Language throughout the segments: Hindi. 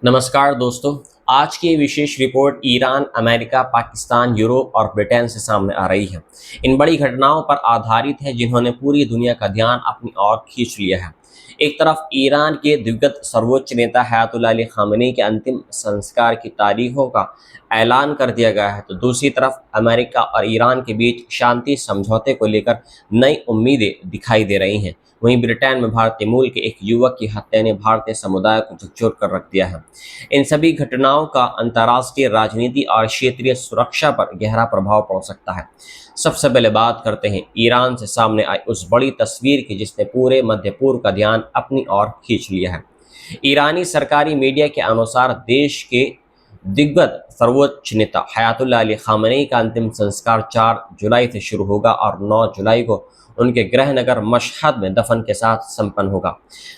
नमस्कार दोस्तों। आज की विशेष report Iran, America, Pakistan, Europe और ब्रिटेन से सामने आ रही है। इन बड़ी घटनाओं पर आधारित है जिन्होंने पूरी दुनिया का ध्यान अपनी ओर खींच लिया है। एक तरफ ईरान के दिवंगत सर्वोच्च नेता अयतुल्लाह अली खामेनी के अंतिम संस्कार की तारीखों का ऐलान कर दिया गया है, तो दूसरी तरफ अमेरिका और ईरान के बीच शांति समझौते को लेकर नई उम्मीदें दिखाई दे रही हैं। वहीं ब्रिटेन में भारतीय मूल के एक युवक की हत्या ने भारतीय समुदाय को झकझोर कर रख दिया है। इन सभी घटनाओं का अंतर्राष्ट्रीय राजनीति और क्षेत्रीय सुरक्षा पर गहरा प्रभाव पड़ सकता है। सबसे पहले बात करते हैं ईरान से सामने आई उस बड़ी तस्वीर की जिसने पूरे मध्य पूर्व का ध्यान अपनी ओर खींच लिया है। ईरानी सरकारी मीडिया के अनुसार देश के दिग्गज सर्वोच्च नेता अयतुल्लाह अली खामेनी का अंतिम संस्कार 4 जुलाई से शुरू होगा और 9 जुलाई को उनके गृह नगर मशहद में दफन के साथ संपन्न होगा।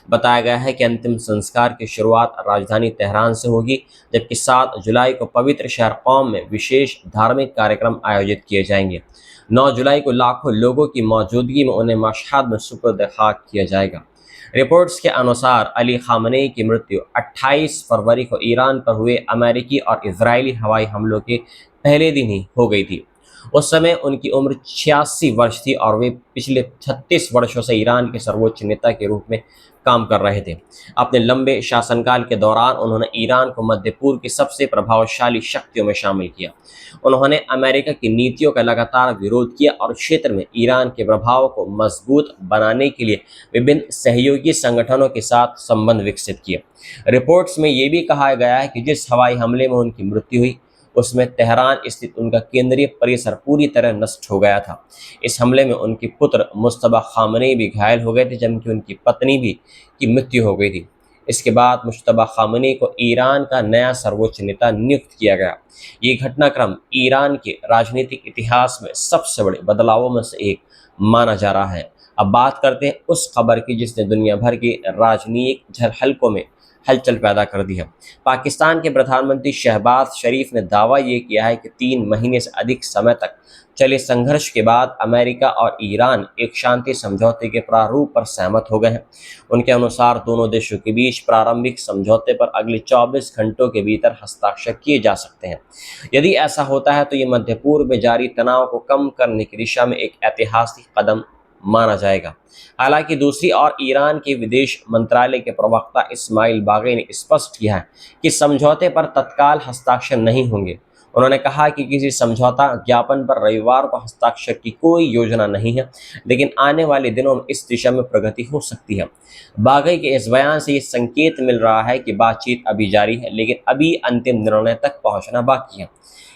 बताया गया है कि अंतिम संस्कार की शुरुआत राजधानी तेहरान से होगी, जबकि 7 जुलाई को पवित्र शहर कौम में विशेष धार्मिक कार्यक्रम आयोजित किए जाएंगे। 9 जुलाई को लाखों लोगों की मौजूदगी में उन्हें मशहद में सुपुर्द खाक किया जाएगा। रिपोर्ट्स के अनुसार अली खामेनी की मृत्यु 28 फरवरी को ईरान पर हुए अमेरिकी और इजरायली हवाई हमलों के पहले दिन ही हो गई थी। उस समय उनकी उम्र 86 वर्ष थी और वे पिछले 36 वर्षों से ईरान के सर्वोच्च नेता के रूप में काम कर रहे थे। अपने लंबे शासनकाल के दौरान उन्होंने ईरान को मध्य पूर्व की सबसे प्रभावशाली शक्तियों में शामिल किया। उन्होंने अमेरिका की नीतियों का लगातार विरोध किया और क्षेत्र में ईरान के प्रभाव को मजबूत बनाने के लिए विभिन्न सहयोगी संगठनों के साथ संबंध विकसित किए। रिपोर्ट्स में ये भी कहा गया है कि जिस हवाई हमले में उनकी मृत्यु हुई उसमें तेहरान स्थित उनका केंद्रीय परिसर पूरी तरह नष्ट हो गया था। इस हमले में उनके पुत्र मुश्तबा खामेनी भी घायल हो गए थे, जबकि उनकी पत्नी भी की मृत्यु हो गई थी। इसके बाद मुश्तबा खामेनी को ईरान का नया सर्वोच्च नेता नियुक्त किया गया। ये घटनाक्रम ईरान के राजनीतिक इतिहास में सबसे बड़े बदलावों में से एक माना जा रहा है। अब बात करते हैं उस खबर की जिसने दुनिया भर के राजनीतिक हलकों में हलचल पैदा कर दी है। पाकिस्तान के प्रधानमंत्री शहबाज शरीफ ने दावा ये किया है कि 3 महीने से अधिक समय तक चले संघर्ष के बाद अमेरिका और ईरान एक शांति समझौते के प्रारूप पर सहमत हो गए हैं। उनके अनुसार दोनों देशों के बीच प्रारंभिक समझौते पर अगले 24 घंटों के भीतर हस्ताक्षर किए जा सकते हैं। यदि ऐसा होता है तो ये मध्य पूर्व में जारी तनाव को कम करने की दिशा में एक ऐतिहासिक कदम माना जाएगा। हालांकि दूसरी ओर ईरान के विदेश मंत्रालय के प्रवक्ता इस्माइल बागई ने स्पष्ट किया है कि समझौते पर तत्काल हस्ताक्षर नहीं होंगे। उन्होंने कहा कि किसी समझौता ज्ञापन पर रविवार को हस्ताक्षर की कोई योजना नहीं है, लेकिन आने वाले दिनों में इस दिशा में प्रगति हो सकती है। बागई के इस बयान से ये संकेत मिल रहा है कि बातचीत अभी जारी है, लेकिन अभी अंतिम निर्णय तक पहुंचना बाकी है।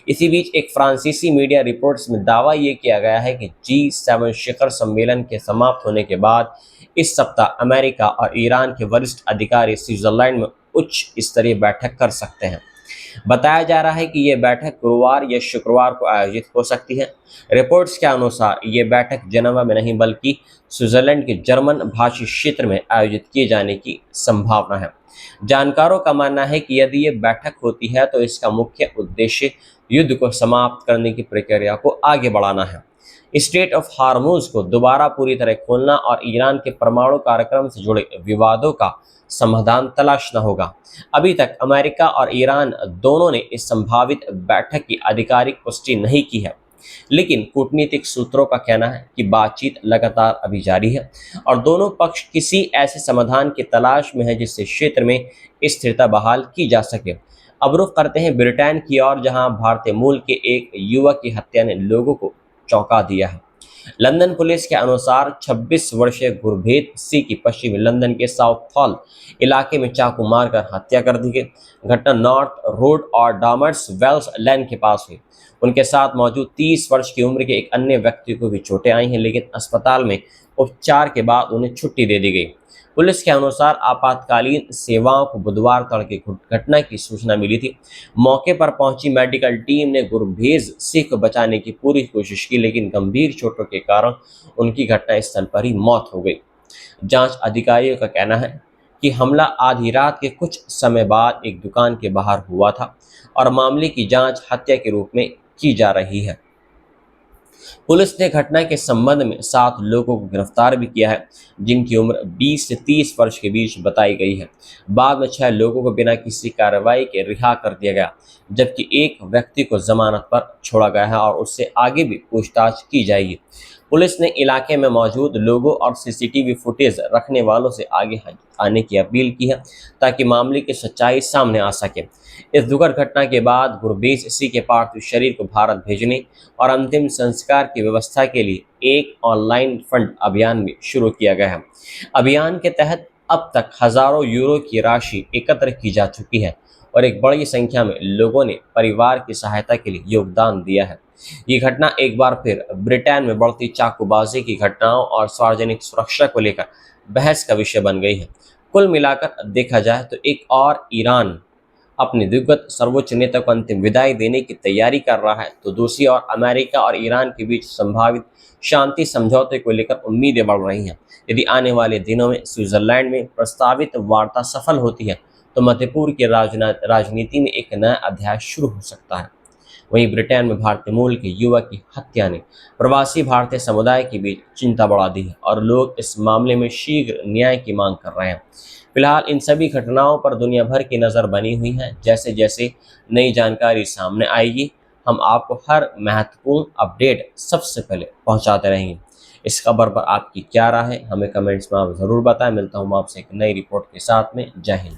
इसी बीच एक फ्रांसीसी मीडिया रिपोर्ट्स में दावा ये किया गया है कि G7 शिखर सम्मेलन के समाप्त होने के बाद इस सप्ताह अमेरिका और ईरान के वरिष्ठ अधिकारी स्विट्जरलैंड में उच्च स्तरीय बैठक कर सकते हैं। बताया जा रहा है कि ये बैठक गुरुवार या शुक्रवार को आयोजित हो सकती है। रिपोर्ट्स के अनुसार ये बैठक जेनेवा में नहीं बल्कि स्विट्जरलैंड के जर्मन भाषी क्षेत्र में आयोजित किए जाने की संभावना है। जानकारों का मानना है कि यदि ये बैठक होती है तो इसका मुख्य उद्देश्य युद्ध को समाप्त करने की प्रक्रिया को आगे बढ़ाना है, स्ट्रेट ऑफ हार्मूज को दोबारा पूरी तरह खोलना और ईरान के परमाणु कार्यक्रम से जुड़े विवादों का समाधान तलाशना होगा। अभी तक अमेरिका और ईरान दोनों ने इस संभावित बैठक की आधिकारिक पुष्टि नहीं की है, लेकिन कूटनीतिक सूत्रों का कहना है कि बातचीत लगातार अभी जारी है और दोनों पक्ष किसी ऐसे समाधान की तलाश में है जिससे क्षेत्र में स्थिरता बहाल की जा सके। अब रुख करते हैं ब्रिटेन की ओर, जहां भारतीय मूल के एक युवक की हत्या ने लोगों को चौंका दिया है। लंदन पुलिस के अनुसार 26 वर्षीय गुरभेद सिंह की पश्चिमी लंदन के साउथहॉल इलाके में चाकू मारकर हत्या कर दी गई। घटना नॉर्थ रोड और डामर्स वेल्स लेन के पास हुई। उनके साथ मौजूद 30 वर्ष की उम्र के एक अन्य व्यक्ति को भी चोटें आई हैं, लेकिन अस्पताल में उपचार के बाद उन्हें छुट्टी दे दी गई। पुलिस के अनुसार आपातकालीन सेवाओं को बुधवार तड़के घटना की सूचना मिली थी। मौके पर पहुंची मेडिकल टीम ने गुरभेज सिंह को बचाने की पूरी कोशिश की, लेकिन गंभीर चोटों के कारण उनकी घटनास्थल पर ही मौत हो गई। जांच अधिकारियों का कहना है कि हमला आधी रात के कुछ समय बाद एक दुकान के बाहर हुआ था और मामले की जांच हत्या के रूप में की जा रही है। पुलिस ने घटना के संबंध में 7 लोगों को गिरफ्तार भी किया है, जिनकी उम्र 20 से 30 वर्ष के बीच बताई गई है। बाद में 6 लोगों को बिना किसी कार्रवाई के रिहा कर दिया गया, जबकि एक व्यक्ति को जमानत पर छोड़ा गया है और उससे आगे भी पूछताछ की जाएगी। पुलिस ने इलाके में मौजूद लोगों और सीसीटीवी फुटेज रखने वालों से आगे आने की अपील की है, ताकि मामले की सच्चाई सामने आ सके। इस दुखद घटना के बाद गुरबीज सिंह के पार्थिव शरीर को भारत भेजने और अंतिम संस्कार की व्यवस्था के लिए एक ऑनलाइन फंड अभियान भी शुरू किया गया है। अभियान के तहत अब तक हजारों यूरो की राशि एकत्र की जा चुकी है और एक बड़ी संख्या में लोगों ने परिवार की सहायता के लिए योगदान दिया है। ये घटना एक बार फिर ब्रिटेन में बढ़ती चाकूबाजी की घटनाओं और सार्वजनिक सुरक्षा को लेकर बहस का विषय बन गई है। कुल मिलाकर देखा जाए तो एक और ईरान अपने दिग्गज सर्वोच्च नेता को अंतिम विदाई देने की तैयारी कर रहा है, तो दूसरी ओर अमेरिका और ईरान के बीच संभावित शांति समझौते को लेकर उम्मीदें बढ़ रही हैं। यदि आने वाले दिनों में स्विट्जरलैंड में प्रस्तावित वार्ता सफल होती है, तो मध्य पूर्व की राजनीति में एक नया अध्याय शुरू हो सकता है। वहीं ब्रिटेन में भारतीय मूल के युवक की हत्या ने प्रवासी भारतीय समुदाय के बीच चिंता बढ़ा दी है और लोग इस मामले में शीघ्र न्याय की मांग कर रहे हैं। फिलहाल इन सभी घटनाओं पर दुनिया भर की नज़र बनी हुई है। जैसे जैसे नई जानकारी सामने आएगी, हम आपको हर महत्वपूर्ण अपडेट सबसे पहले पहुंचाते रहेंगे। इस खबर पर आपकी क्या राय है, हमें कमेंट्स में आप ज़रूर बताएं। मिलता हूं आपसे एक नई रिपोर्ट के साथ में। जय हिंद।